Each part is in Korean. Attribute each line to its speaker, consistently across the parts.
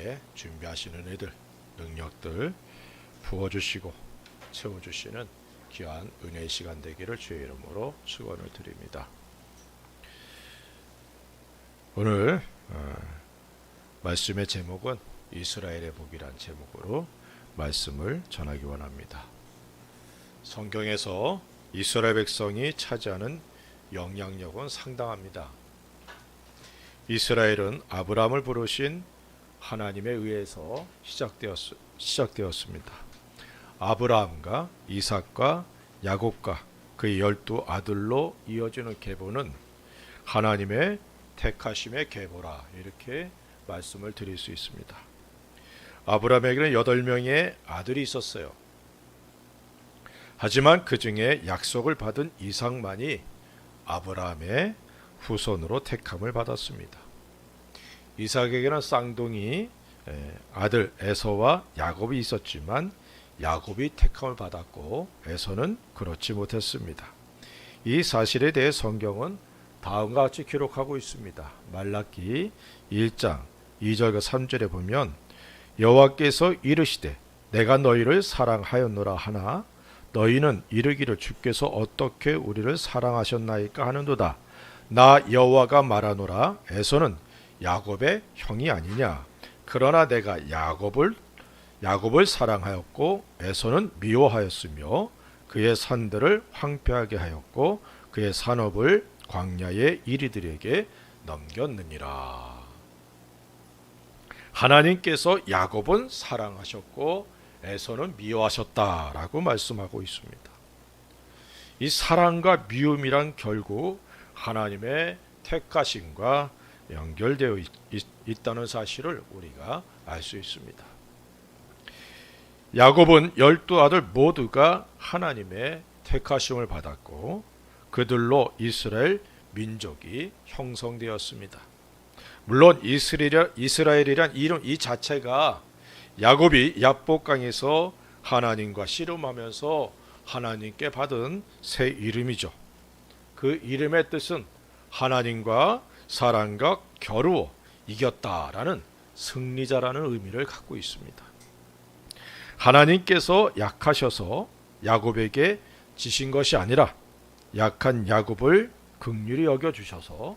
Speaker 1: 우리에게 준비하시는 애들, 능력들 부어주시고 채워주시는 귀한 은혜의 시간 되기를 주의 이름으로 축원을 드립니다. 오늘 말씀의 제목은 이스라엘의 복이란 제목으로 말씀을 전하기 원합니다. 성경에서 이스라엘 백성이 차지하는 영향력은 상당합니다. 이스라엘은 아브라함을 부르신 하나님에 의해서 시작되었습니다. 아브라함과 이삭과 야곱과 그의 12 아들로 이어지는 계보는 하나님의 택하심의 계보라, 이렇게 말씀을 드릴 수 있습니다. 아브라함에게는 8명의 아들이 있었어요. 하지만 그 중에 약속을 받은 이삭만이 아브라함의 후손으로 택함을 받았습니다. 이삭에게는 쌍둥이 아들 에서와 야곱이 있었지만 야곱이 택함을 받았고 에서는 그렇지 못했습니다. 이 사실에 대해 성경은 다음과 같이 기록하고 있습니다. 말라기 1장 2절과 3절에 보면 여호와께서 이르시되 내가 너희를 사랑하였노라 하나 너희는 이르기를 주께서 어떻게 우리를 사랑하셨나이까 하는도다. 나 여호와가 말하노라 에서는 야곱의 형이 아니냐. 그러나 내가 야곱을 사랑하였고 에서는 미워하였으며 그의 산들을 황폐하게 하였고 그의 산업을 광야의 이리들에게 넘겼느니라. 하나님께서 야곱은 사랑하셨고 에서는 미워하셨다라고 말씀하고 있습니다. 이 사랑과 미움이란 결국 하나님의 택하심과 연결되어 있다는 사실을 우리가 알 수 있습니다. 야곱은 12아들 모두가 하나님의 택하심을 받았고 그들로 이스라엘 민족이 형성되었습니다. 물론 이스라엘이란 이름 이 자체가 야곱이 야복강에서 하나님과 씨름하면서 하나님께 받은 새 이름이죠. 그 이름의 뜻은 하나님과 사람과 겨루어 이겼다라는 승리자라는 의미를 갖고 있습니다. 하나님께서 약하셔서 야곱에게 지신 것이 아니라 약한 야곱을 긍휼히 여겨주셔서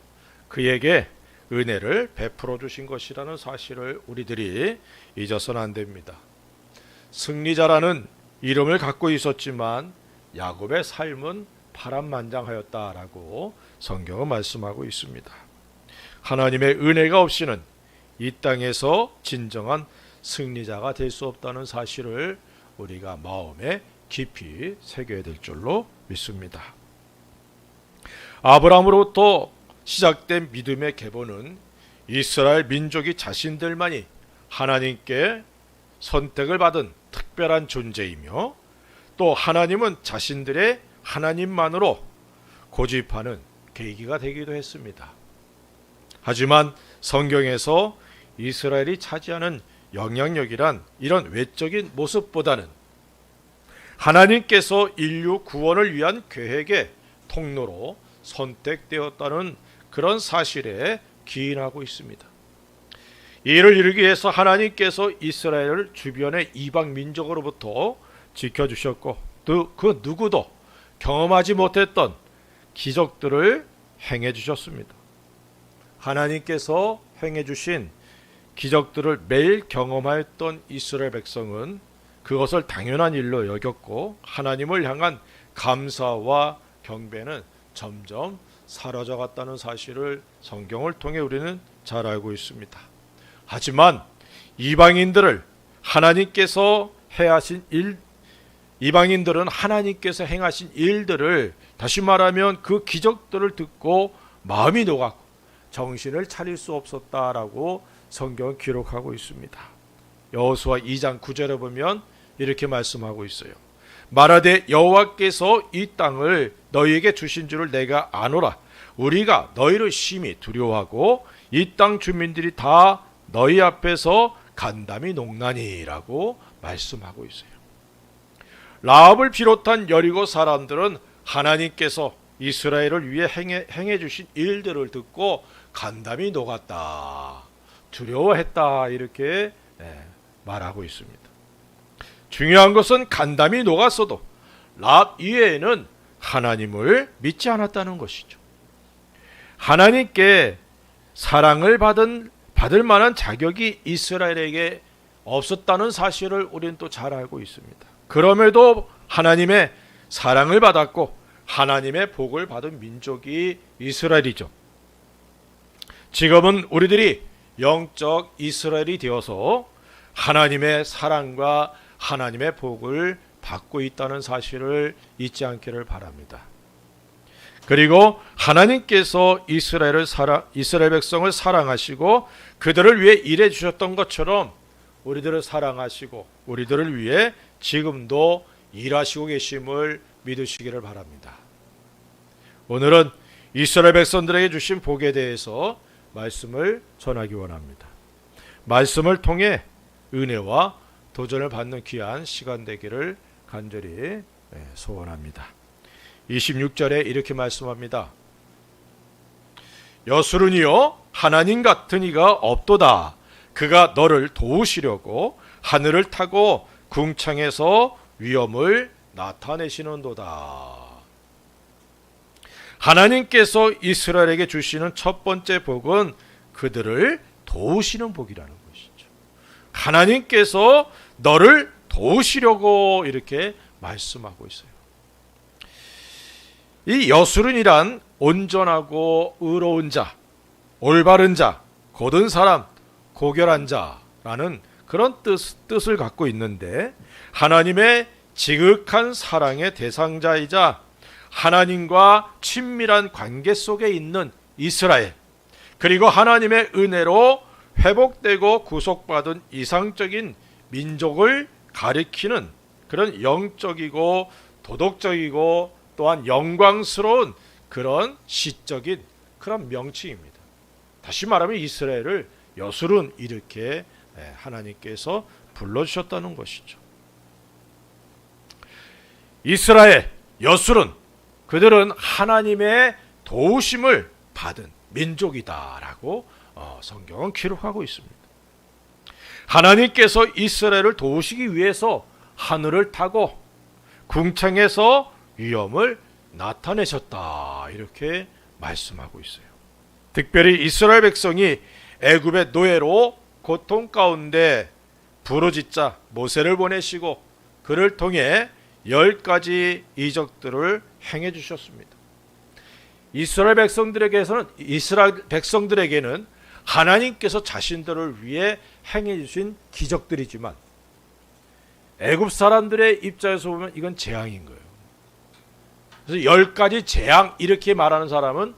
Speaker 1: 그에게 은혜를 베풀어 주신 것이라는 사실을 우리들이 잊어서는 안 됩니다. 승리자라는 이름을 갖고 있었지만 야곱의 삶은 파란만장하였다라고 성경은 말씀하고 있습니다. 하나님의 은혜가 없이는 이 땅에서 진정한 승리자가 될 수 없다는 사실을 우리가 마음에 깊이 새겨야 될 줄로 믿습니다. 아브라함으로부터 시작된 믿음의 계보는 이스라엘 민족이 자신들만이 하나님께 선택을 받은 특별한 존재이며 또 하나님은 자신들의 하나님만으로 고집하는 계기가 되기도 했습니다. 하지만 성경에서 이스라엘이 차지하는 영향력이란 이런 외적인 모습보다는 하나님께서 인류 구원을 위한 계획의 통로로 선택되었다는 그런 사실에 기인하고 있습니다. 이를 이루기 위해서 하나님께서 이스라엘을 주변의 이방 민족으로부터 지켜주셨고 또 그 누구도 경험하지 못했던 기적들을 행해 주셨습니다. 하나님께서 행해 주신 기적들을 매일 경험하였던 이스라엘 백성은 그것을 당연한 일로 여겼고 하나님을 향한 감사와 경배는 점점 사라져갔다는 사실을 성경을 통해 우리는 잘 알고 있습니다. 하지만 이방인들은 하나님께서 행하신 일들을 다시 말하면 그 기적들을 듣고 마음이 녹았고 정신을 차릴 수 없었다라고 성경은 기록하고 있습니다. 여호수아 2장 9절에 보면 이렇게 말씀하고 있어요. 말하되 여호와께서 이 땅을 너희에게 주신 줄을 내가 아노라. 우리가 너희를 심히 두려워하고 이 땅 주민들이 다 너희 앞에서 간담이 녹나니라고 말씀하고 있어요. 라합을 비롯한 여리고 사람들은 하나님께서 이스라엘을 위해 행해 주신 일들을 듣고 간담이 녹았다. 두려워했다 이렇게 말하고 있습니다. 중요한 것은 간담이 녹았어도 랍 이외에는 하나님을 믿지 않았다는 것이죠. 하나님께 사랑을 받을 만한 자격이 이스라엘에게 없었다는 사실을 우리는 또 잘 알고 있습니다. 그럼에도 하나님의 사랑을 받았고 하나님의 복을 받은 민족이 이스라엘이죠. 지금은 우리들이 영적 이스라엘이 되어서 하나님의 사랑과 하나님의 복을 받고 있다는 사실을 잊지 않기를 바랍니다. 그리고 하나님께서 이스라엘 백성을 사랑하시고 그들을 위해 일해 주셨던 것처럼 우리들을 사랑하시고 우리들을 위해 지금도 일하시고 계심을 믿으시기를 바랍니다. 오늘은 이스라엘 백성들에게 주신 복에 대해서 말씀을 전하기 원합니다. 말씀을 통해 은혜와 도전을 받는 귀한 시간 되기를 간절히 소원합니다. 26절에 이렇게 말씀합니다. 여수른이여 하나님 같은 이가 없도다. 그가 너를 도우시려고 하늘을 타고 궁창에서 위엄을 나타내시는도다. 하나님께서 이스라엘에게 주시는 첫 번째 복은 그들을 도우시는 복이라는 것이죠. 하나님께서 너를 도우시려고 이렇게 말씀하고 있어요. 이 여수른이란 온전하고 의로운 자, 올바른 자, 곧은 사람, 고결한 자라는 그런 뜻을 갖고 있는데 하나님의 지극한 사랑의 대상자이자 하나님과 친밀한 관계 속에 있는 이스라엘, 그리고 하나님의 은혜로 회복되고 구속받은 이상적인 민족을 가리키는 그런 영적이고 도덕적이고 또한 영광스러운 그런 시적인 그런 명칭입니다. 다시 말하면 이스라엘을 여수른 이렇게 하나님께서 불러주셨다는 것이죠. 이스라엘, 여수른, 그들은 하나님의 도우심을 받은 민족이다라고 성경은 기록하고 있습니다. 하나님께서 이스라엘을 도우시기 위해서 하늘을 타고 궁창에서 위엄을 나타내셨다 이렇게 말씀하고 있어요. 특별히 이스라엘 백성이 애굽의 노예로 고통 가운데 부르짖자 모세를 보내시고 그를 통해 10가지 이적들을 행해 주셨습니다. 이스라엘 백성들에게는 하나님께서 자신들을 위해 행해 주신 기적들이지만 애굽 사람들의 입장에서 보면 이건 재앙인 거예요. 그래서 10가지 재앙 이렇게 말하는 사람은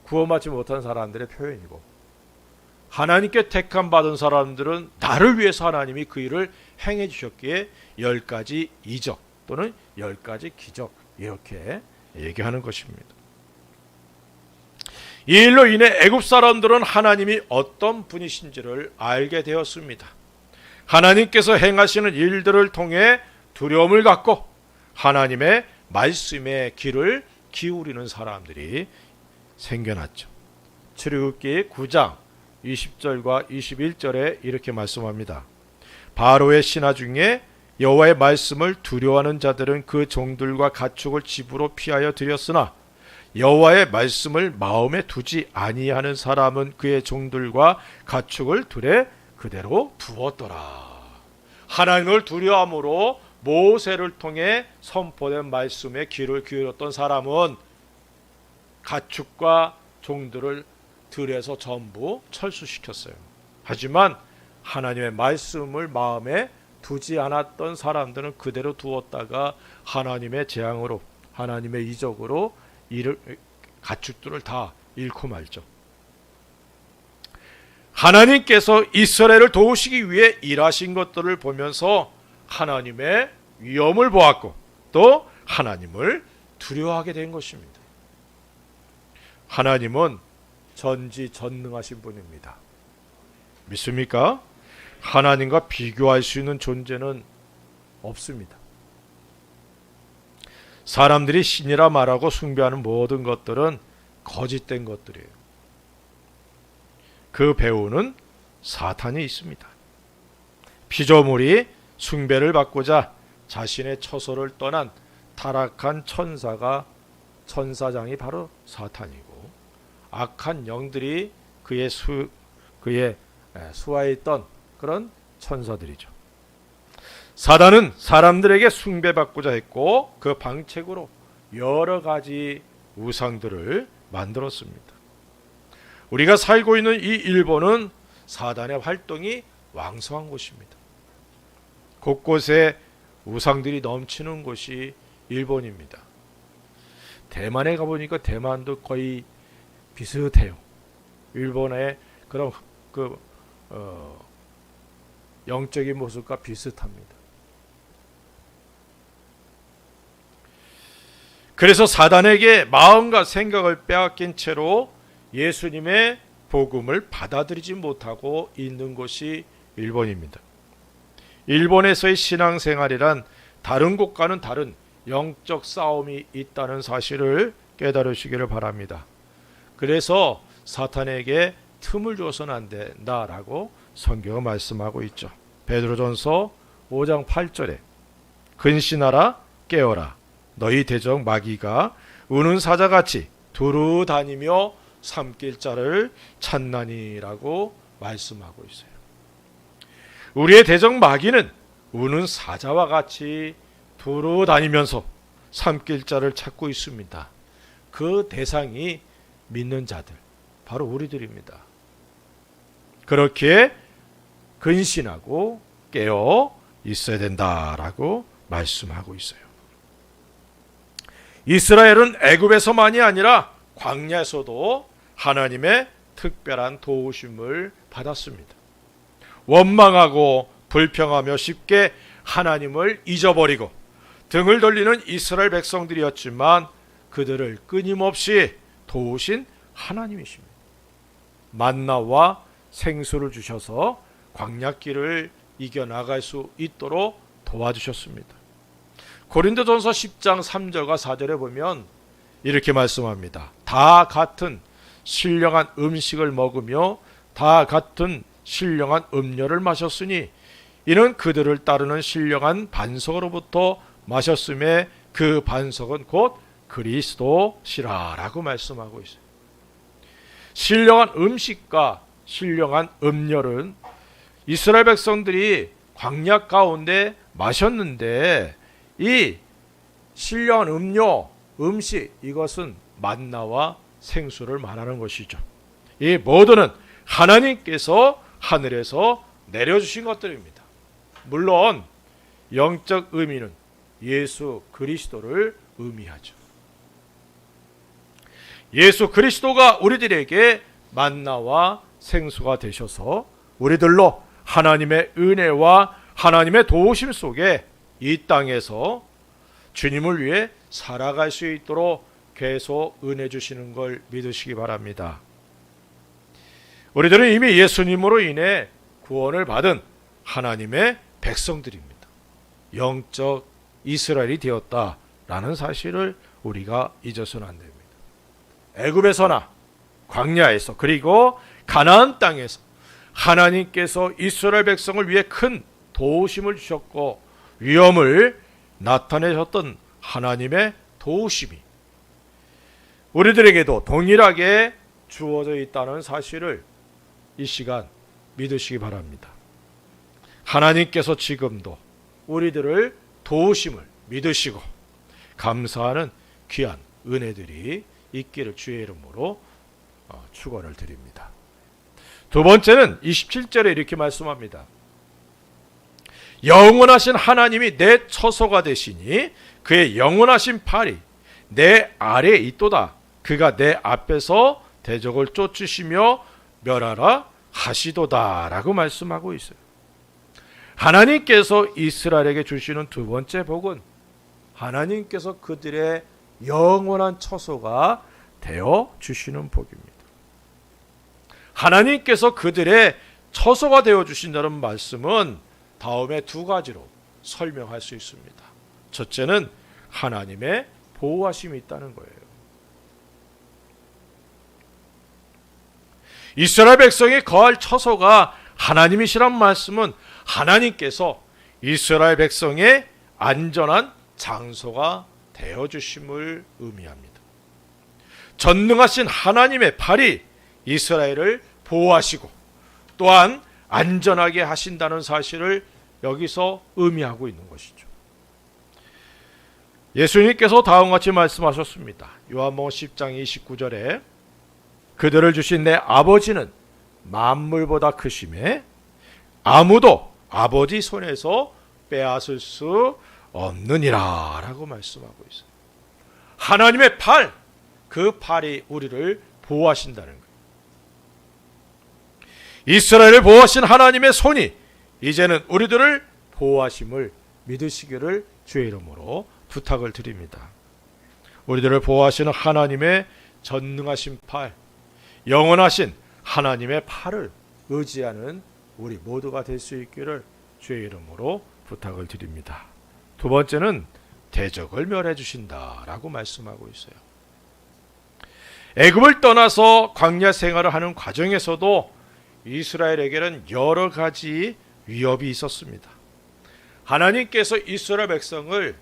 Speaker 1: 구원받지 못한 사람들의 표현이고, 하나님께 택함 받은 사람들은 나를 위해서 하나님이 그 일을 행해 주셨기에 10가지 이적 또는 10가지 기적 이렇게 얘기하는 것입니다. 이 일로 인해 애굽 사람들은 하나님이 어떤 분이신지를 알게 되었습니다. 하나님께서 행하시는 일들을 통해 두려움을 갖고 하나님의 말씀의 귀를 기울이는 사람들이 생겨났죠. 출애굽기 9장 20절과 21절에 이렇게 말씀합니다. 바로의 신하 중에 여호와의 말씀을 두려워하는 자들은 그 종들과 가축을 집으로 피하여 들였으나 여호와의 말씀을 마음에 두지 아니하는 사람은 그의 종들과 가축을 들에 그대로 두었더라. 하나님을 두려움으로 모세를 통해 선포된 말씀에 귀를 기울였던 사람은 가축과 종들을 들에서 전부 철수시켰어요. 하지만 하나님의 말씀을 마음에 두지 않았던 사람들은 그대로 두었다가 하나님의 재앙으로, 하나님의 이적으로 가축들을 다 잃고 말죠. 하나님께서 이스라엘을 도우시기 위해 일하신 것들을 보면서 하나님의 위엄을 보았고 또 하나님을 두려워하게 된 것입니다. 하나님은 전지전능하신 분입니다. 믿습니까? 하나님과 비교할 수 있는 존재는 없습니다. 사람들이 신이라 말하고 숭배하는 모든 것들은 거짓된 것들이에요. 그 배우는 사탄이 있습니다. 피조물이 숭배를 받고자 자신의 처소를 떠난 타락한 천사장이 바로 사탄이고, 악한 영들이 그의 수하에 있던 그런 천사들이죠. 사단은 사람들에게 숭배받고자 했고, 그 방책으로 여러 가지 우상들을 만들었습니다. 우리가 살고 있는 이 일본은 사단의 활동이 왕성한 곳입니다. 곳곳에 우상들이 넘치는 곳이 일본입니다. 대만에 가보니까 대만도 거의 비슷해요. 일본의 그런 영적인 모습과 비슷합니다. 그래서 사단에게 마음과 생각을 빼앗긴 채로 예수님의 복음을 받아들이지 못하고 있는 곳이 일본입니다. 일본에서의 신앙생활이란 다른 곳과는 다른 영적 싸움이 있다는 사실을 깨달으시기를 바랍니다. 그래서 사탄에게 틈을 줘서는 안 된다라고 성경은 말씀하고 있죠. 베드로전서 5장 8절에 근신하라 깨어라 너희 대적 마귀가 우는 사자같이 두루 다니며 삼킬 자를 찾나니라고 말씀하고 있어요. 우리의 대적 마귀는 우는 사자와 같이 두루 다니면서 삼킬 자를 찾고 있습니다. 그 대상이 믿는 자들, 바로 우리들입니다. 그렇게 근신하고 깨어 있어야 된다라고 말씀하고 있어요. 이스라엘은 애굽에서만이 아니라 광야에서도 하나님의 특별한 도우심을 받았습니다. 원망하고 불평하며 쉽게 하나님을 잊어버리고 등을 돌리는 이스라엘 백성들이었지만 그들을 끊임없이 도우신 하나님이십니다. 만나와 생수를 주셔서 광야길을 이겨나갈 수 있도록 도와주셨습니다. 고린도전서 10장 3절과 4절에 보면 이렇게 말씀합니다. 다 같은 신령한 음식을 먹으며 다 같은 신령한 음료를 마셨으니 이는 그들을 따르는 신령한 반석으로부터 마셨음에 그 반석은 곧 그리스도시라라고 말씀하고 있어요. 신령한 음식과 신령한 음료는 이스라엘 백성들이 광야 가운데 마셨는데, 이 신령한 음료, 음식, 이것은 만나와 생수를 말하는 것이죠. 이 모두는 하나님께서 하늘에서 내려주신 것들입니다. 물론 영적 의미는 예수 그리스도를 의미하죠. 예수 그리스도가 우리들에게 만나와 생수가 되셔서 우리들로 하나님의 은혜와 하나님의 도우심 속에 이 땅에서 주님을 위해 살아갈 수 있도록 계속 은혜 주시는 걸 믿으시기 바랍니다. 우리들은 이미 예수님으로 인해 구원을 받은 하나님의 백성들입니다. 영적 이스라엘이 되었다라는 사실을 우리가 잊어서는 안 됩니다. 애굽에서나 광야에서 그리고 가나안 땅에서 하나님께서 이스라엘 백성을 위해 큰 도우심을 주셨고 위엄을 나타내셨던 하나님의 도우심이 우리들에게도 동일하게 주어져 있다는 사실을 이 시간 믿으시기 바랍니다. 하나님께서 지금도 우리들을 도우심을 믿으시고 감사하는 귀한 은혜들이 있기를 주의 이름으로 축원을 드립니다. 두 번째는 27절에 이렇게 말씀합니다. 영원하신 하나님이 내 처소가 되시니 그의 영원하신 팔이 내 아래에 있도다. 그가 내 앞에서 대적을 쫓으시며 멸하라 하시도다 라고 말씀하고 있어요. 하나님께서 이스라엘에게 주시는 두 번째 복은 하나님께서 그들의 영원한 처소가 되어 주시는 복입니다. 하나님께서 그들의 처소가 되어 주신다는 말씀은 다음에 두 가지로 설명할 수 있습니다. 첫째는 하나님의 보호하심이 있다는 거예요. 이스라엘 백성이 거할 처소가 하나님이시란 말씀은 하나님께서 이스라엘 백성의 안전한 장소가 되어주심을 의미합니다. 전능하신 하나님의 팔이 이스라엘을 보호하시고 또한 안전하게 하신다는 사실을 여기서 의미하고 있는 것이죠. 예수님께서 다음과 같이 말씀하셨습니다. 요한복음 10장 29절에 그들을 주신 내 아버지는 만물보다 크심에 아무도 아버지 손에서 빼앗을 수 없느니라 라고 말씀하고 있어요. 하나님의 팔, 그 팔이 우리를 보호하신다는 거예요. 이스라엘을 보호하신 하나님의 손이 이제는 우리들을 보호하심을 믿으시기를 주의 이름으로 부탁을 드립니다. 우리들을 보호하시는 하나님의 전능하신 팔, 영원하신 하나님의 팔을 의지하는 우리 모두가 될 수 있기를 주의 이름으로 부탁을 드립니다. 두 번째는 대적을 멸해 주신다라고 말씀하고 있어요. 애굽을 떠나서 광야 생활을 하는 과정에서도 이스라엘에게는 여러 가지 위협이 있었습니다. 하나님께서 이스라엘 백성을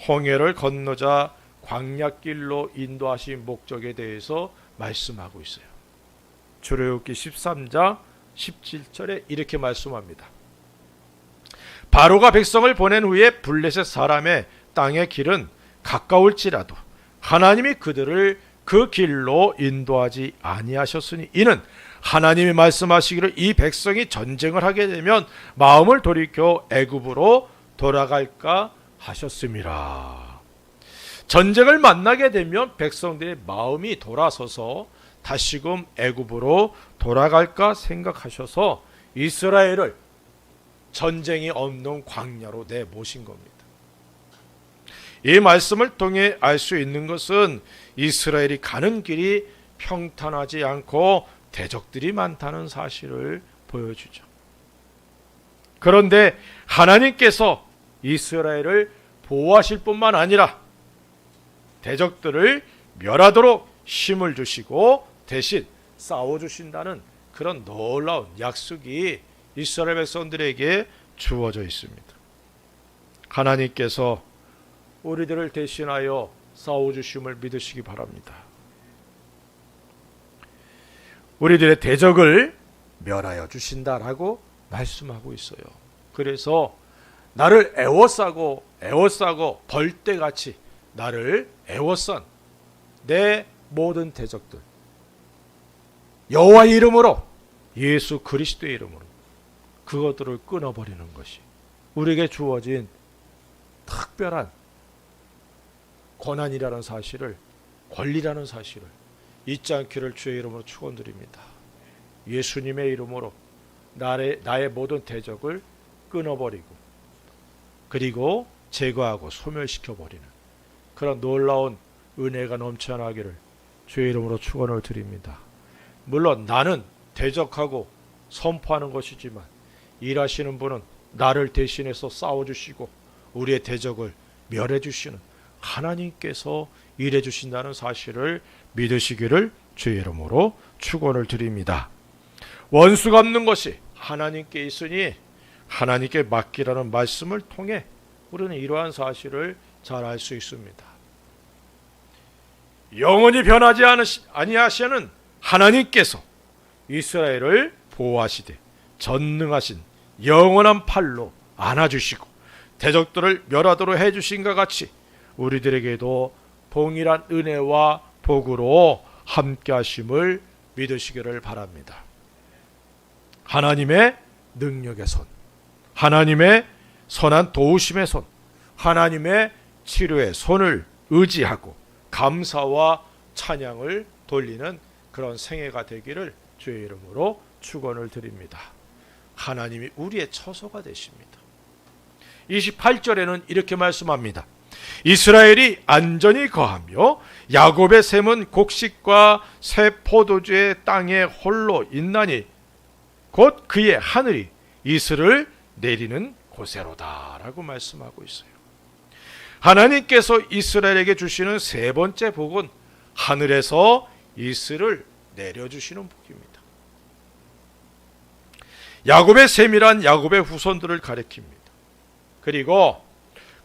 Speaker 1: 홍해를 건너자 광야길로 인도하신 목적에 대해서 말씀하고 있어요. 출애굽기 13장 17절에 이렇게 말씀합니다. 바로가 백성을 보낸 후에 블레셋 사람의 땅의 길은 가까울지라도 하나님이 그들을 그 길로 인도하지 아니하셨으니 이는 하나님이 말씀하시기를 이 백성이 전쟁을 하게 되면 마음을 돌이켜 애굽으로 돌아갈까 하셨음이라. 전쟁을 만나게 되면 백성들의 마음이 돌아서서 다시금 애굽으로 돌아갈까 생각하셔서 이스라엘을 전쟁이 없는 광야로 내모신 겁니다. 이 말씀을 통해 알 수 있는 것은 이스라엘이 가는 길이 평탄하지 않고 대적들이 많다는 사실을 보여주죠. 그런데 하나님께서 이스라엘을 보호하실 뿐만 아니라 대적들을 멸하도록 힘을 주시고 대신 싸워주신다는 그런 놀라운 약속이 이스라엘 백성들에게 주어져 있습니다. 하나님께서 우리들을 대신하여 싸워주심을 믿으시기 바랍니다. 우리들의 대적을 멸하여 주신다라고 말씀하고 있어요. 그래서 나를 애워싸고 벌떼같이 나를 애워싼 내 모든 대적들, 여호와의 이름으로, 예수 그리스도의 이름으로 그것들을 끊어버리는 것이 우리에게 주어진 특별한 권한이라는 사실을, 권리라는 사실을 잊지 않기를 주의 이름으로 축원드립니다. 예수님의 이름으로 나의 모든 대적을 끊어버리고 그리고 제거하고 소멸시켜버리는 그런 놀라운 은혜가 넘쳐나기를 주의 이름으로 축원을 드립니다. 물론 나는 대적하고 선포하는 것이지만 일하시는 분은 나를 대신해서 싸워주시고 우리의 대적을 멸해주시는 하나님께서 일해주신다는 사실을 믿으시기를 주의 이름으로 축원을 드립니다. 원수가 없는 것이 하나님께 있으니 하나님께 맡기라는 말씀을 통해 우리는 이러한 사실을 잘 알 수 있습니다. 영원히 변하지 아니하시는 하나님께서 이스라엘을 보호하시되 전능하신 영원한 팔로 안아주시고 대적들을 멸하도록 해주신 것 같이 우리들에게도 동일한 은혜와 복으로 함께 하심을 믿으시기를 바랍니다. 하나님의 능력의 손, 하나님의 선한 도우심의 손, 하나님의 치료의 손을 의지하고 감사와 찬양을 돌리는 그런 생애가 되기를 주의 이름으로 축원을 드립니다. 하나님이 우리의 처소가 되십니다. 28절에는 이렇게 말씀합니다. 이스라엘이 안전히 거하며 야곱의 샘은 곡식과 새 포도주의 땅에 홀로 있나니 곧 그의 하늘이 이슬을 내리는 곳에로다 라고 말씀하고 있어요. 하나님께서 이스라엘에게 주시는 세 번째 복은 하늘에서 이슬을 내려주시는 복입니다. 야곱의 세밀한 야곱의 후손들을 가리킵니다. 그리고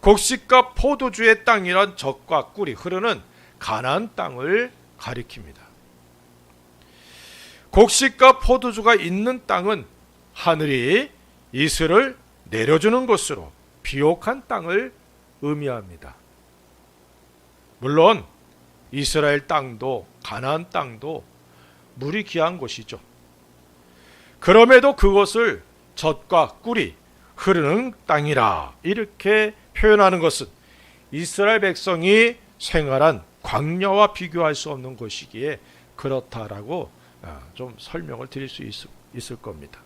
Speaker 1: 곡식과 포도주의 땅이란 젖과 꿀이 흐르는 가나안 땅을 가리킵니다. 곡식과 포도주가 있는 땅은 하늘이 이슬을 내려주는 곳으로 비옥한 땅을 의미합니다. 물론 이스라엘 땅도 가나안 땅도 물이 귀한 곳이죠. 그럼에도 그것을 젖과 꿀이 흐르는 땅이라 이렇게 표현하는 것은 이스라엘 백성이 생활한 광야와 비교할 수 없는 것이기에 그렇다라고 좀 설명을 드릴 수 있을 겁니다.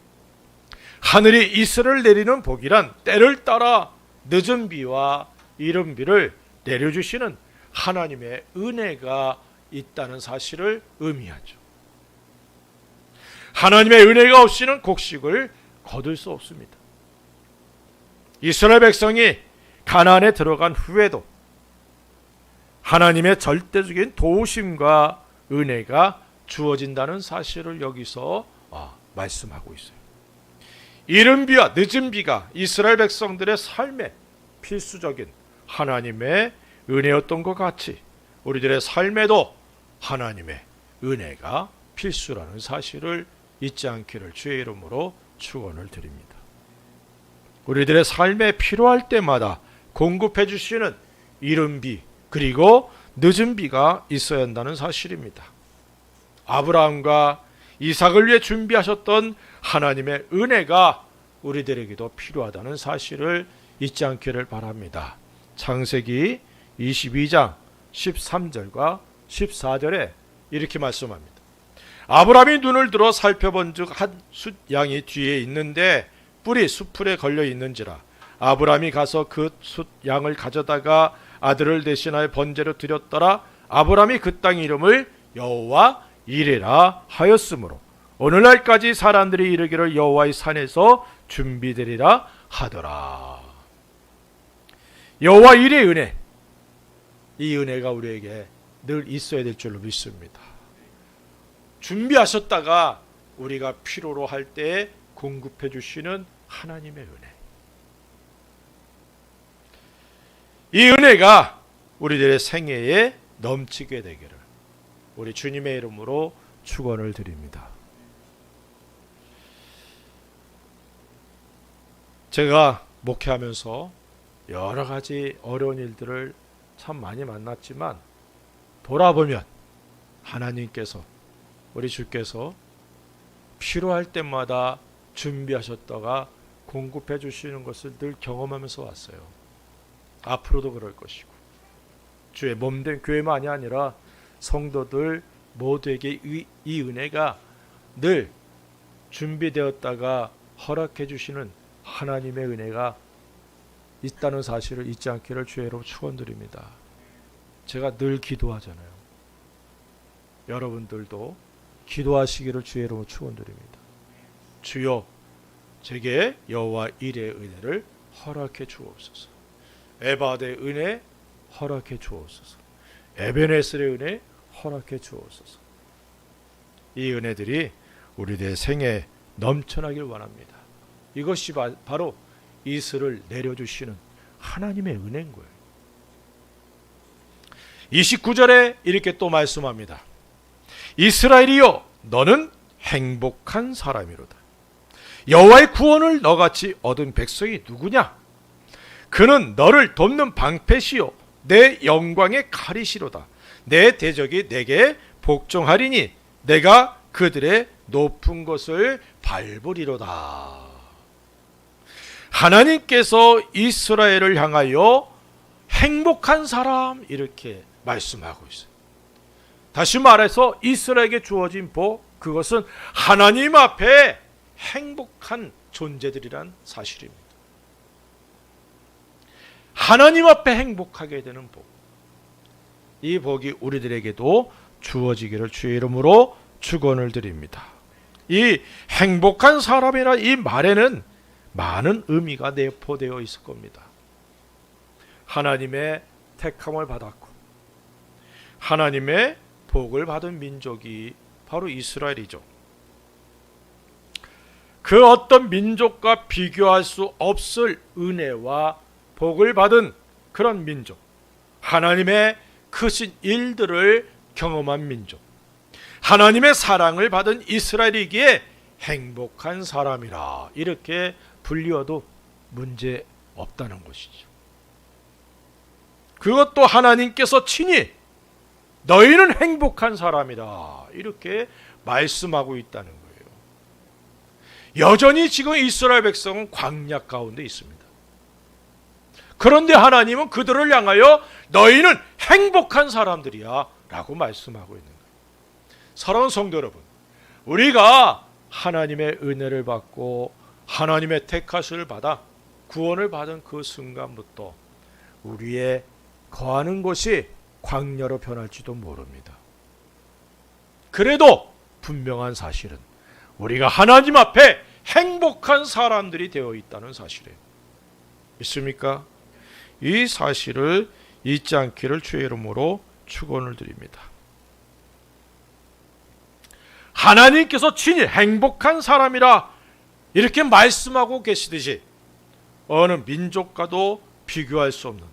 Speaker 1: 하늘이 이슬을 내리는 복이란 때를 따라 늦은 비와 이른 비를 내려주시는 하나님의 은혜가 있다는 사실을 의미하죠. 하나님의 은혜가 없이는 곡식을 거둘 수 없습니다. 이스라엘 백성이 가나안에 들어간 후에도 하나님의 절대적인 도우심과 은혜가 주어진다는 사실을 여기서 말씀하고 있어요. 이른 비와 늦은 비가 이스라엘 백성들의 삶에 필수적인 하나님의 은혜였던 것 같이 우리들의 삶에도 하나님의 은혜가 필수라는 사실을 잊지 않기를 주의 이름으로 축원을 드립니다. 우리들의 삶에 필요할 때마다 공급해 주시는 이른 비 그리고 늦은 비가 있어야 한다는 사실입니다. 아브라함과 이삭을 위해 준비하셨던 하나님의 은혜가 우리들에게도 필요하다는 사실을 잊지 않기를 바랍니다. 창세기 22장 13절과 14절에 이렇게 말씀합니다. 아브라함이 눈을 들어 살펴본즉 한 숫 양이 뒤에 있는데 뿔이 수풀에 걸려 있는지라 아브라함이 가서 그 숫 양을 가져다가 아들을 대신하여 번제로 드렸더라. 아브라함이 그 땅 이름을 여호와 이레라 하였으므로 오늘날까지 사람들이 이르기를 여호와의 산에서 준비되리라 하더라. 여호와 이레의 은혜, 이 은혜가 우리에게 늘 있어야 될 줄로 믿습니다. 준비하셨다가 우리가 필요로 할 때에 공급해 주시는 하나님의 은혜. 이 은혜가 우리들의 생애에 넘치게 되기를 우리 주님의 이름으로 축원을 드립니다. 제가 목회하면서 여러 가지 어려운 일들을 참 많이 만났지만 돌아보면 하나님께서 우리 주께서 필요할 때마다 준비하셨다가 공급해 주시는 것을 늘 경험하면서 왔어요. 앞으로도 그럴 것이고 주의 몸된 교회만이 아니라 성도들 모두에게 이 은혜가 늘 준비되었다가 허락해 주시는 하나님의 은혜가 있다는 사실을 잊지 않기를 주의 이름으로 축원드립니다. 제가 늘 기도하잖아요. 여러분들도 기도하시기를 주의 이름으로 축원드립니다. 주여 제게 여호와 이레의 은혜를 허락해 주옵소서. 에바드의 은혜 허락해 주옵소서. 에베네셀의 은혜 허락해 주옵소서. 이 은혜들이 우리들의 생애에 넘쳐나길 원합니다. 이것이 바로 이슬을 내려주시는 하나님의 은혜인 거예요. 29절에 이렇게 또 말씀합니다. 이스라엘이여 너는 행복한 사람이로다. 여호와의 구원을 너같이 얻은 백성이 누구냐? 그는 너를 돕는 방패시요 내 영광의 칼이시로다. 내 대적이 내게 복종하리니 내가 그들의 높은 것을 밟으리로다. 하나님께서 이스라엘을 향하여 행복한 사람 이렇게 말씀하고 있어요. 다시 말해서 이스라엘에게 주어진 복, 그것은 하나님 앞에 행복한 존재들이란 사실입니다. 하나님 앞에 행복하게 되는 복, 이 복이 우리들에게도 주어지기를 주의 이름으로 축원을 드립니다. 이 행복한 사람이라 이 말에는 많은 의미가 내포되어 있을 겁니다. 하나님의 택함을 받았고 하나님의 복을 받은 민족이 바로 이스라엘이죠. 그 어떤 민족과 비교할 수 없을 은혜와 복을 받은 그런 민족, 하나님의 크신 일들을 경험한 민족, 하나님의 사랑을 받은 이스라엘이기에 행복한 사람이라 이렇게 불리어도 문제 없다는 것이죠. 그것도 하나님께서 친히 너희는 행복한 사람이다 이렇게 말씀하고 있다는 거예요. 여전히 지금 이스라엘 백성은 광야 가운데 있습니다. 그런데 하나님은 그들을 향하여 너희는 행복한 사람들이야 라고 말씀하고 있는 거예요. 사랑하는 성도 여러분, 우리가 하나님의 은혜를 받고 하나님의 택하심을 받아 구원을 받은 그 순간부터 우리의 거하는 곳이 광야로 변할지도 모릅니다. 그래도 분명한 사실은 우리가 하나님 앞에 행복한 사람들이 되어 있다는 사실이에요. 믿습니까? 이 사실을 잊지 않기를 주의 이름으로 축원을 드립니다. 하나님께서 친히 행복한 사람이라 이렇게 말씀하고 계시듯이 어느 민족과도 비교할 수 없는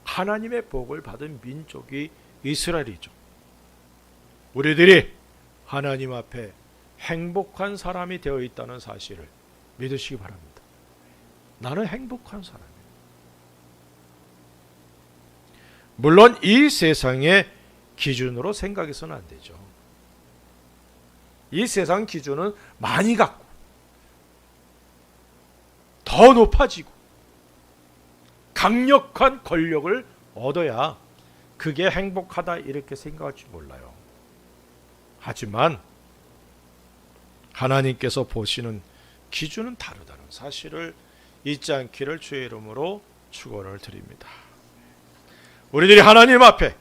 Speaker 1: 하나님의 복을 받은 민족이 이스라엘이죠. 우리들이 하나님 앞에 행복한 사람이 되어 있다는 사실을 믿으시기 바랍니다. 나는 행복한 사람이에요. 물론 이 세상의 기준으로 생각해서는 안 되죠. 이 세상 기준은 많이 갖고 더 높아지고 강력한 권력을 얻어야 그게 행복하다 이렇게 생각할지 몰라요. 하지만 하나님께서 보시는 기준은 다르다는 사실을 잊지 않기를 주의 이름으로 축원을 드립니다. 우리들이 하나님 앞에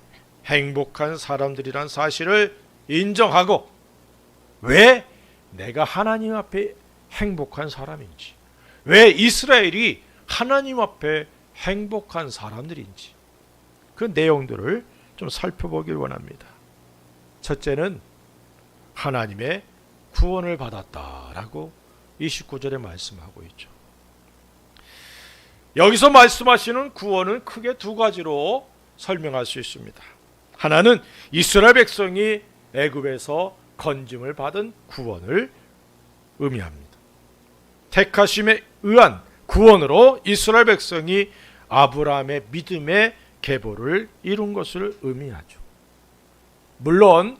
Speaker 1: 행복한 사람들이란 사실을 인정하고 왜 내가 하나님 앞에 행복한 사람인지, 왜 이스라엘이 하나님 앞에 행복한 사람들인지 그 내용들을 좀 살펴보길 원합니다. 첫째는 하나님의 구원을 받았다라고 29절에 말씀하고 있죠. 여기서 말씀하시는 구원은 크게 두 가지로 설명할 수 있습니다. 하나는 이스라엘 백성이 애굽에서 건짐을 받은 구원을 의미합니다. 택하심에 의한 구원으로 이스라엘 백성이 아브라함의 믿음의 계보를 이룬 것을 의미하죠. 물론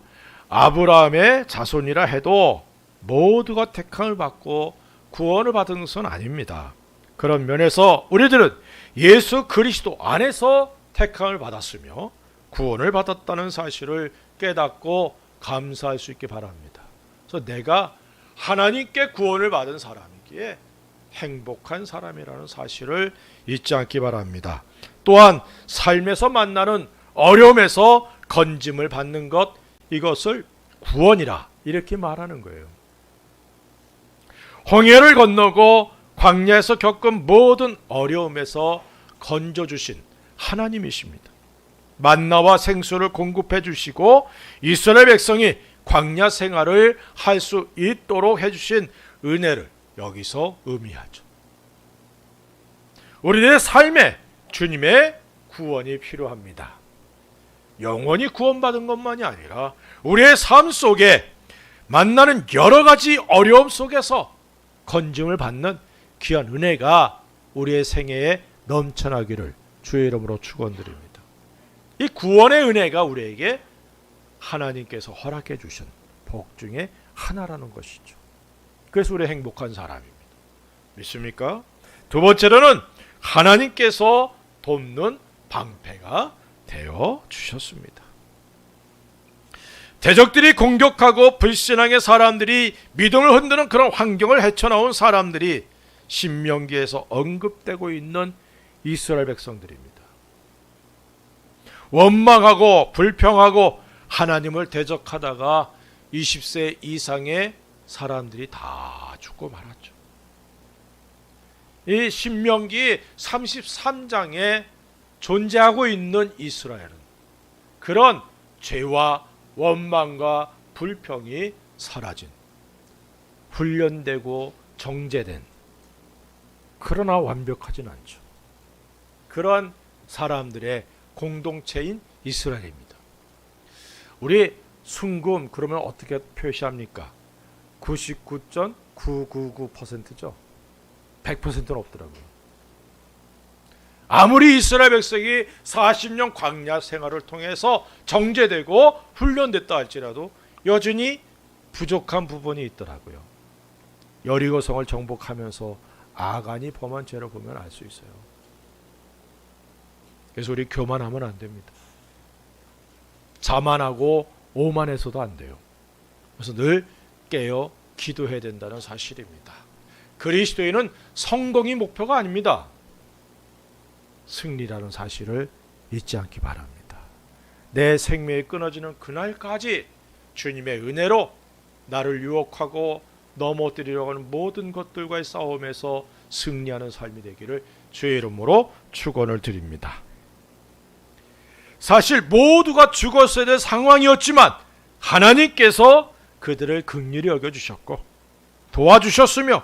Speaker 1: 아브라함의 자손이라 해도 모두가 택함을 받고 구원을 받은 것은 아닙니다. 그런 면에서 우리들은 예수 그리스도 안에서 택함을 받았으며 구원을 받았다는 사실을 깨닫고 감사할 수 있기 바랍니다. 그래서 내가 하나님께 구원을 받은 사람이기에 행복한 사람이라는 사실을 잊지 않기 바랍니다. 또한 삶에서 만나는 어려움에서 건짐을 받는 것, 이것을 구원이라 이렇게 말하는 거예요. 홍해를 건너고 광야에서 겪은 모든 어려움에서 건져주신 하나님이십니다. 만나와 생수를 공급해 주시고 이스라엘 백성이 광야 생활을 할 수 있도록 해주신 은혜를 여기서 의미하죠. 우리들의 삶에 주님의 구원이 필요합니다. 영원히 구원받은 것만이 아니라 우리의 삶 속에 만나는 여러 가지 어려움 속에서 건짐을 받는 귀한 은혜가 우리의 생애에 넘쳐나기를 주의 이름으로 축원드립니다. 이 구원의 은혜가 우리에게 하나님께서 허락해 주신 복 중에 하나라는 것이죠. 그래서 우리 행복한 사람입니다. 믿습니까? 두 번째로는 하나님께서 돕는 방패가 되어 주셨습니다. 대적들이 공격하고 불신앙의 사람들이 믿음을 흔드는 그런 환경을 헤쳐나온 사람들이 신명기에서 언급되고 있는 이스라엘 백성들입니다. 원망하고 불평하고 하나님을 대적하다가 20세 이상의 사람들이 다 죽고 말았죠. 이 신명기 33장에 존재하고 있는 이스라엘은 그런 죄와 원망과 불평이 사라진 훈련되고 정제된, 그러나 완벽하진 않죠. 그러한 사람들의 공동체인 이스라엘입니다. 우리 순금 그러면 어떻게 표시합니까? 99.999%죠. 100%는 없더라고요. 아무리 이스라엘 백성이 40년 광야 생활을 통해서 정제되고 훈련됐다 할지라도 여전히 부족한 부분이 있더라고요. 여리고성을 정복하면서 아간이 범한 죄를 보면 알 수 있어요. 그래서 우리 교만하면 안 됩니다. 자만하고 오만해서도 안 돼요. 그래서 늘 깨어 기도해야 된다는 사실입니다. 그리스도인은 성공이 목표가 아닙니다. 승리라는 사실을 잊지 않기 바랍니다. 내 생명이 끊어지는 그날까지 주님의 은혜로 나를 유혹하고 넘어뜨리려고 하는 모든 것들과의 싸움에서 승리하는 삶이 되기를 주의 이름으로 축원을 드립니다. 사실 모두가 죽었어야 될 상황이었지만 하나님께서 그들을 긍휼히 여겨주셨고 도와주셨으며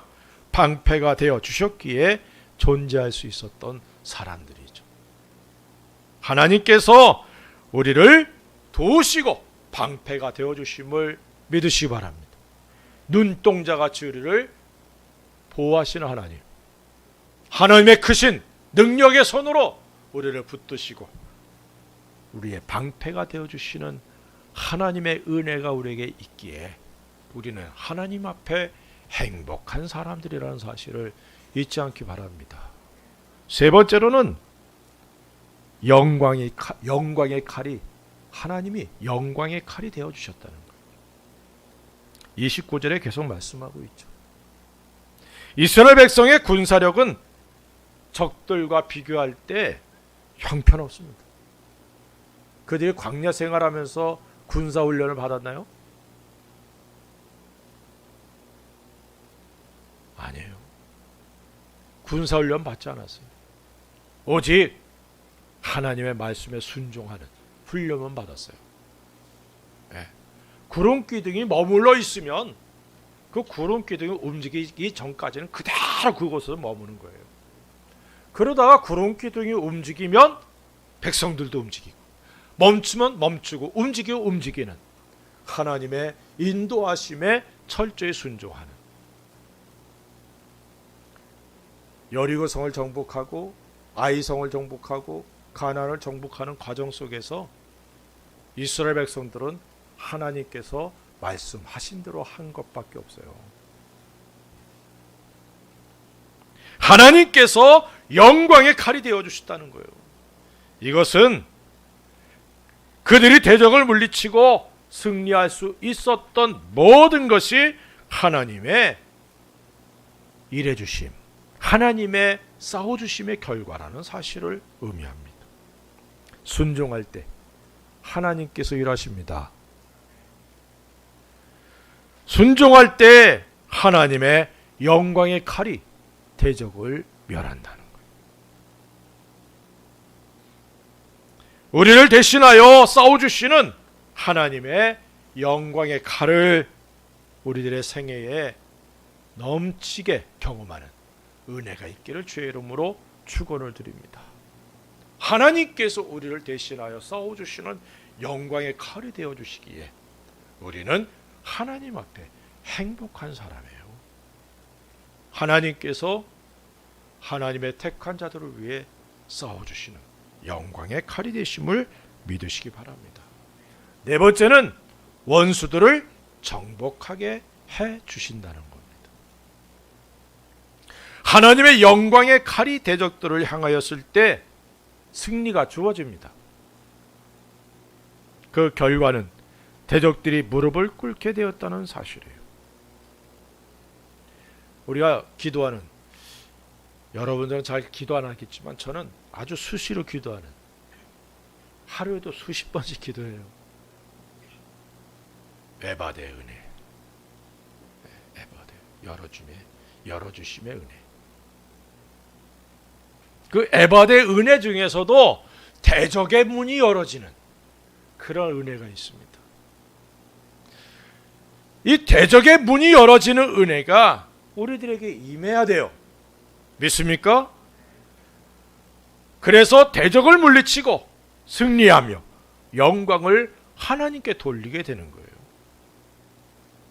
Speaker 1: 방패가 되어 주셨기에 존재할 수 있었던 사람들이죠. 하나님께서 우리를 도우시고 방패가 되어 주심을 믿으시기 바랍니다. 눈동자같이 우리를 보호하시는 하나님, 하나님의 크신 능력의 손으로 우리를 붙드시고 우리의 방패가 되어주시는 하나님의 은혜가 우리에게 있기에 우리는 하나님 앞에 행복한 사람들이라는 사실을 잊지 않기 바랍니다. 세 번째로는 영광의 칼이, 하나님이 영광의 칼이 되어주셨다는 거예요. 29절에 계속 말씀하고 있죠. 이스라엘 백성의 군사력은 적들과 비교할 때 형편없습니다. 그들이 광야 생활하면서 군사훈련을 받았나요? 아니에요. 군사훈련 받지 않았어요. 오직 하나님의 말씀에 순종하는 훈련만 받았어요. 네. 구름 기둥이 머물러 있으면 그 구름 기둥이 움직이기 전까지는 그대로 그곳에서 머무는 거예요. 그러다가 구름 기둥이 움직이면 백성들도 움직이고, 멈추면 멈추고, 움직이는 하나님의 인도하심에 철저히 순종하는, 여리고성을 정복하고 아이성을 정복하고 가나안을 정복하는 과정 속에서 이스라엘 백성들은 하나님께서 말씀하신 대로 한 것밖에 없어요. 하나님께서 영광의 칼이 되어주셨다는 거예요. 이것은 그들이 대적을 물리치고 승리할 수 있었던 모든 것이 하나님의 일해주심, 하나님의 싸워주심의 결과라는 사실을 의미합니다. 순종할 때 하나님께서 일하십니다. 순종할 때 하나님의 영광의 칼이 대적을 멸한다는 거예요. 우리를 대신하여 싸워주시는 하나님의 영광의 칼을 우리들의 생애에 넘치게 경험하는 은혜가 있기를 주의 이름으로 축원을 드립니다. 하나님께서 우리를 대신하여 싸워주시는 영광의 칼이 되어주시기에 우리는 하나님 앞에 행복한 사람이에요. 하나님께서 하나님의 택한 자들을 위해 싸워주시는 영광의 칼이 되심을 믿으시기 바랍니다. 네 번째는 원수들을 정복하게 해주신다는 겁니다. 하나님의 영광의 칼이 대적들을 향하였을 때 승리가 주어집니다. 그 결과는 대적들이 무릎을 꿇게 되었다는 사실이에요. 우리가 기도하는, 여러분들은 잘 기도 안 하겠지만 저는 아주 수시로 기도하는, 하루에도 수십 번씩 기도해요. 에바드의 은혜, 에바드 열어주심의 은혜. 그 에바드의 은혜 중에서도 대적의 문이 열어지는 그런 은혜가 있습니다. 이 대적의 문이 열어지는 은혜가 우리들에게 임해야 돼요. 믿습니까? 그래서 대적을 물리치고 승리하며 영광을 하나님께 돌리게 되는 거예요.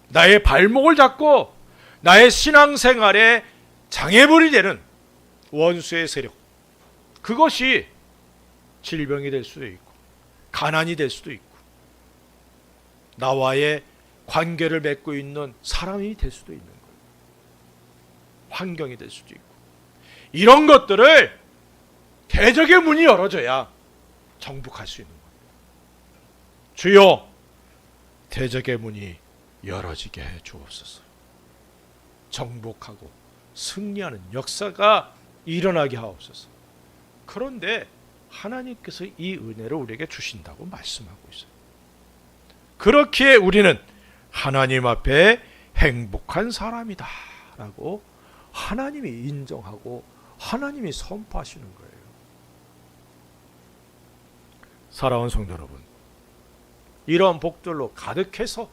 Speaker 1: 나의 발목을 잡고 나의 신앙생활에 장애물이 되는 원수의 세력, 그것이 질병이 될 수도 있고 가난이 될 수도 있고 나와의 관계를 맺고 있는 사람이 될 수도 있는 거예요. 환경이 될 수도 있고, 이런 것들을 대적의 문이 열어져야 정복할 수 있는 거예요. 주여, 대적의 문이 열어지게 해 주옵소서. 정복하고 승리하는 역사가 일어나게 하옵소서. 그런데 하나님께서 이 은혜를 우리에게 주신다고 말씀하고 있어요. 그렇기에 우리는 하나님 앞에 행복한 사람이다 라고 하나님이 인정하고 하나님이 선포하시는 거예요. 사랑하는 성도 여러분, 이런 복들로 가득해서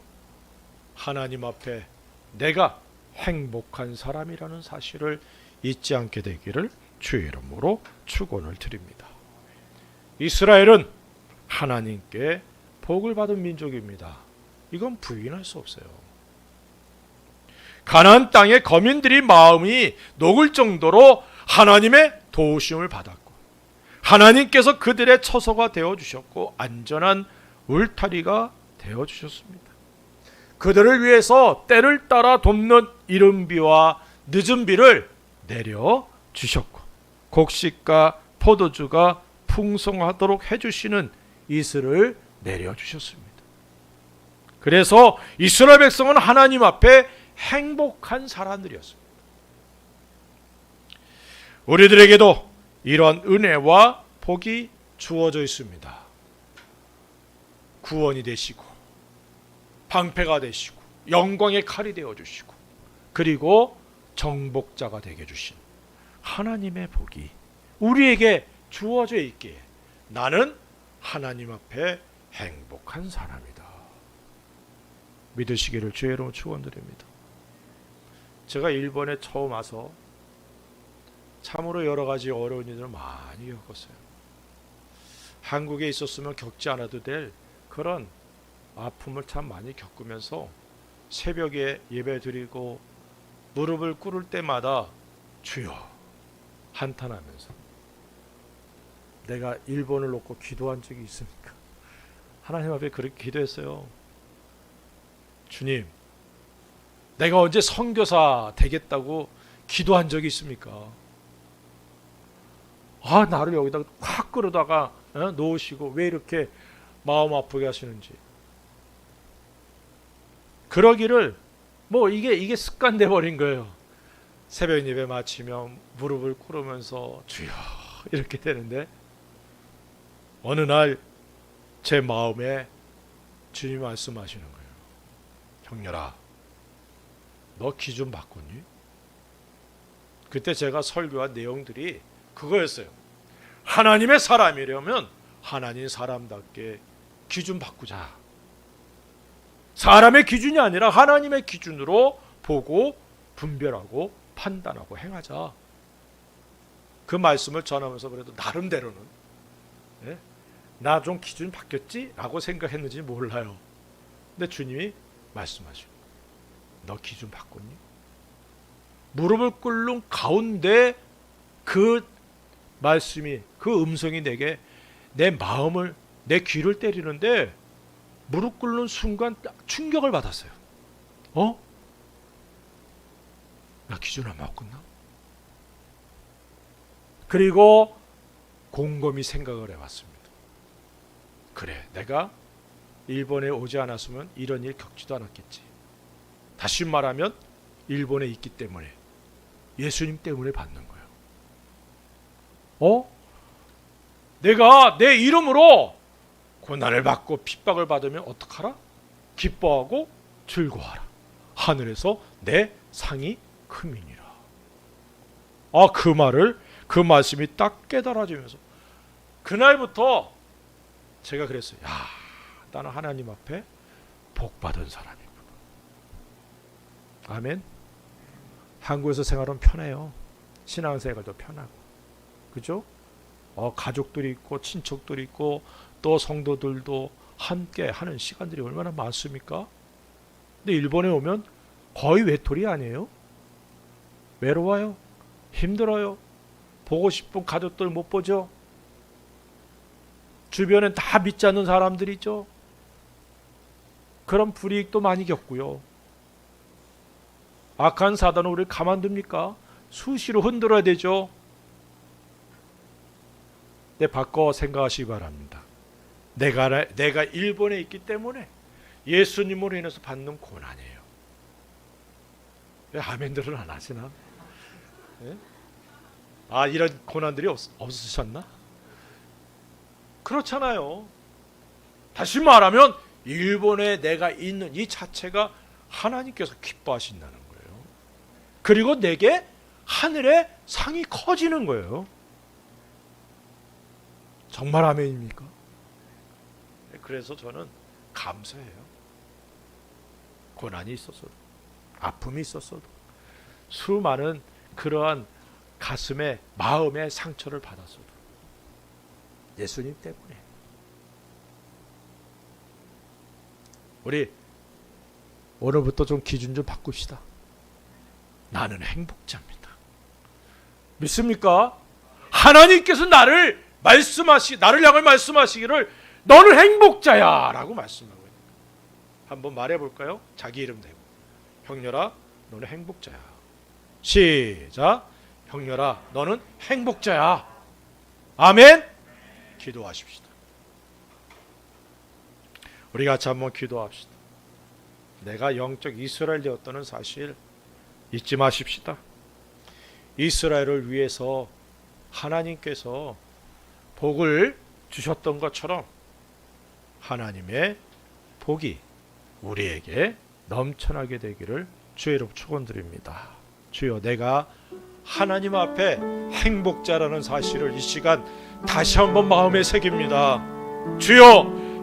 Speaker 1: 하나님 앞에 내가 행복한 사람이라는 사실을 잊지 않게 되기를 주의 이름으로 축원을 드립니다. 이스라엘은 하나님께 복을 받은 민족입니다. 이건 부인할 수 없어요. 가나안 땅의 거민들이 마음이 녹을 정도로 하나님의 도우심을 받았고, 하나님께서 그들의 처소가 되어주셨고 안전한 울타리가 되어주셨습니다. 그들을 위해서 때를 따라 돕는 이른 비와 늦은 비를 내려주셨고, 곡식과 포도주가 풍성하도록 해주시는 이슬을 내려주셨습니다. 그래서 이스라엘 백성은 하나님 앞에 행복한 사람들이었습니다. 우리들에게도 이런 은혜와 복이 주어져 있습니다. 구원이 되시고 방패가 되시고 영광의 칼이 되어주시고 그리고 정복자가 되게 해주신 하나님의 복이 우리에게 주어져 있기에 나는 하나님 앞에 행복한 사람이다 믿으시기를 주의 이름으로 축원드립니다. 제가 일본에 처음 와서 참으로 여러 가지 어려운 일을 많이 겪었어요. 한국에 있었으면 겪지 않아도 될 그런 아픔을 참 많이 겪으면서 새벽에 예배 드리고 무릎을 꿇을 때마다 주여 한탄하면서 내가 일본을 놓고 기도한 적이 있습니까? 하나님 앞에 그렇게 기도했어요. 주님, 내가 언제 선교사 되겠다고 기도한 적이 있습니까? 나를 여기다가 확 끌어다가 놓으시고 왜 이렇게 마음 아프게 하시는지. 그러기를 이게 습관돼 버린 거예요. 새벽 예배 마치면 무릎을 꿇으면서 주여 이렇게 되는데 어느 날 제 마음에 주님이 말씀하시는 거예요. 형렬아, 너 기준 바꿨니? 그때 제가 설교한 내용들이 그거였어요. 하나님의 사람이려면 하나님 사람답게 기준 바꾸자. 사람의 기준이 아니라 하나님의 기준으로 보고 분별하고 판단하고 행하자. 그 말씀을 전하면서 그래도 나름대로는 나 좀 기준 바뀌었지? 라고 생각했는지 몰라요. 근데 주님이 말씀하시고 너 기준 바꿨니? 무릎을 꿇는 가운데 그 말씀이 그 음성이 내게 내 마음을 내 귀를 때리는데 무릎 꿇는 순간 충격을 받았어요. 나 기준 안 바꿨나? 그리고 곰곰이 생각을 해봤습니다. 그래, 내가 일본에 오지 않았으면 이런 일 겪지도 않았겠지. 다시 말하면 일본에 있기 때문에 예수님 때문에 받는 거예요. 내가 내 이름으로 고난을 받고 핍박을 받으면 어떡하라? 기뻐하고 즐거워하라. 하늘에서 내 상이 크미니라. 그 말씀이 딱 깨달아지면서 그날부터 제가 그랬어요. 나는 하나님 앞에 복 받은 사람이구나. 아멘. 한국에서 생활하면 편해요. 신앙생활도 편하고. 그죠? 가족들이 있고 친척들이 있고 또 성도들도 함께 하는 시간들이 얼마나 많습니까? 근데 일본에 오면 거의 외톨이 아니에요? 외로워요. 힘들어요. 보고 싶은 가족들 못 보죠. 주변엔 다 믿지 않는 사람들이죠. 그런 불이익도 많이 겪고요. 악한 사단은 우리를 가만둡니까? 수시로 흔들어야 되죠. 바꿔 생각하시기 바랍니다. 내가 일본에 있기 때문에 예수님으로 인해서 받는 고난이에요. 왜 아멘들을 안 하시나? 예? 이런 고난들이 없으셨나? 그렇잖아요. 다시 말하면 일본에 내가 있는 이 자체가 하나님께서 기뻐하신다는 거예요. 그리고 내게 하늘의 상이 커지는 거예요. 정말 아멘입니까? 그래서 저는 감사해요. 고난이 있었어도, 아픔이 있었어도, 수많은 그러한 가슴에 마음의 상처를 받았어도 예수님 때문에. 우리 오늘부터 좀 기준 좀 바꿉시다. 나는 행복자입니다. 믿습니까? 하나님께서 나를 향해 말씀하시기를 너는 행복자야 라고 말씀하고 있는 거예요. 한번 말해볼까요? 자기 이름 대고. 형렬아 너는 행복자야. 시작. 형렬아 너는 행복자야. 아멘. 기도하십시다. 우리 같이 한번 기도합시다. 내가 영적 이스라엘 되었다는 사실 잊지 마십시다. 이스라엘을 위해서 하나님께서 복을 주셨던 것처럼 하나님의 복이 우리에게 넘쳐나게 되기를 주의 이름으로 축원드립니다. 주여, 내가 하나님 앞에 행복자라는 사실을 이 시간 다시 한번 마음에 새깁니다. 주여,